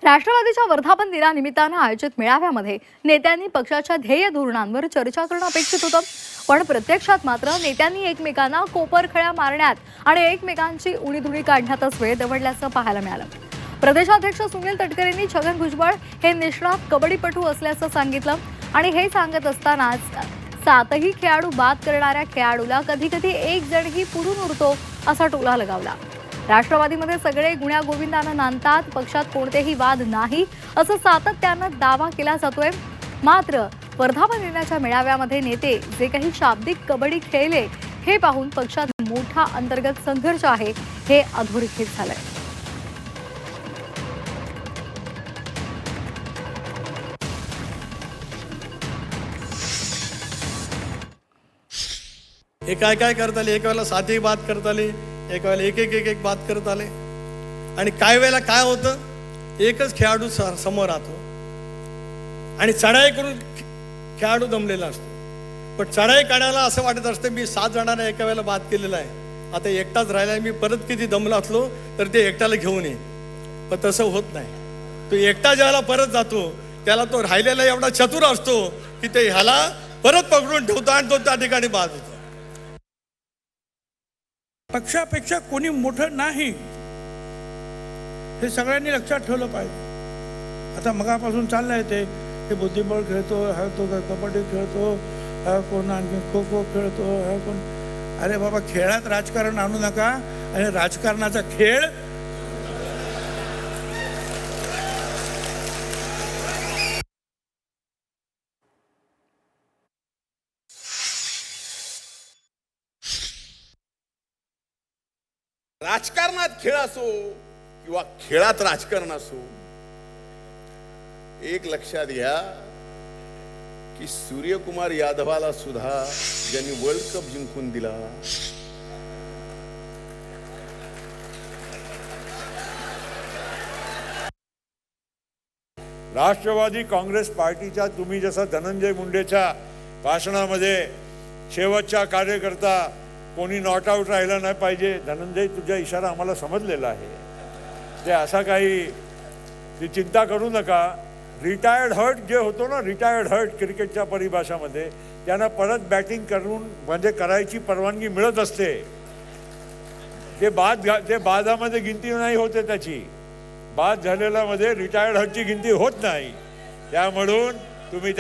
राष्ट्रवादीच्या वर्धापन दिनानिमित्तानं आयोजित मेळाव्यामध्ये नेत्यांनी पक्षाच्या ध्येय धोरणांवर चर्चा करणं अपेक्षित होतं, पण प्रत्यक्षात मात्र नेत्यांनी एकमेकांना कोपरखळ्या मारण्यात आणि एकमेकांची उणीधुणी काढण्यातच वेळ दवडल्याचं पाहायला मिळालं। प्रदेशाध्यक्ष सुनील तटकरेंनी छगन भुजबळ हे निष्णात कबड्डीपटू असल्याचं सांगितलं आणि हे सांगत असतानाच सातही खेळाडू बाद करणाऱ्या खेळाडूला कधी कधी एक जणही पुढून उरतो असा टोला लगावला। राष्ट्रवादीमध्ये सगळे गुण्या गोविंदानं नांदतात, पक्षात कोणतेही वाद नाही असं सातत्यानं दावा केला जातोय। मात्र वर्धापन दिनाच्या मेळाव्यामध्ये नेते जे काही शाब्दिक कबड्डी खेळले हे पाहून पक्षात मोठा अंतर्गत संघर्ष आहे हे अधोरेखित झालंय। हे काय करत आले, एका वेळेला सातही बाद करत आले, एका वेळेला एक बाद करत आले आणि काही वेळेला काय होतं, एकच खेळाडू समोर राहतो आणि चढाई करून खेळाडू दमलेला असतो। पण चढाई काढायला असं वाटत असतं मी 7 जणांना एका वेळेला बाद केलेला आहे, आता एकटाच राहिला, मी परत किती दमला असलो तर ते एकट्याला घेऊन ये, पण तसं होत नाही। तो एकटा ज्याला परत जातो त्याला तो राहिलेला एवढा चतुर असतो की ते ह्याला परत पकडून ठेवतो आणि तो त्या ठिकाणी बाद होतो। पक्षापेक्षा कोणी मोठं नाही हे सगळ्यांनी लक्षात ठेवलं पाहिजे। आता मगापासून चाललंय ते बुद्धिबळ खेळतो, हा तो कबड्डी खेळतो, हा कोण आणखी खो खो खेळतो, हा कोण। अरे बाबा, खेळात राजकारण आणू नका आणि राजकारणाचा खेळ राजकारणात खेळ असो किंवा खेळात राजकारण असो, एक लक्षात घ्या की सूर्यकुमार यादवाला सुद्धा ज्यांनी वर्ल्ड कप जिंकून दिला, राष्ट्रवादी काँग्रेस पार्टीच्या तुम्ही जसं धनंजय मुंडेच्या भाषणामध्ये शेवटच्या कार्यकर्ता कोणी नॉट आउट राहिला नाही पाहिजे, धनंजय तुझा इशारा आम्हाला समजलेला आहे, ते असा काही ती चिंता करू नका। रिटायर्ड हर्ट जे होतो ना, रिटायर्ड हर्ट क्रिकेटच्या परिभाषामध्ये, त्यांना परत बॅटिंग करून म्हणजे करायची परवानगी मिळत असते। ते बादामध्ये गिनती नाही होते, त्याची बाद झालेल्या मध्ये रिटायर्ड हर्टची गिनती होत नाही, त्यामुळे तुम्ही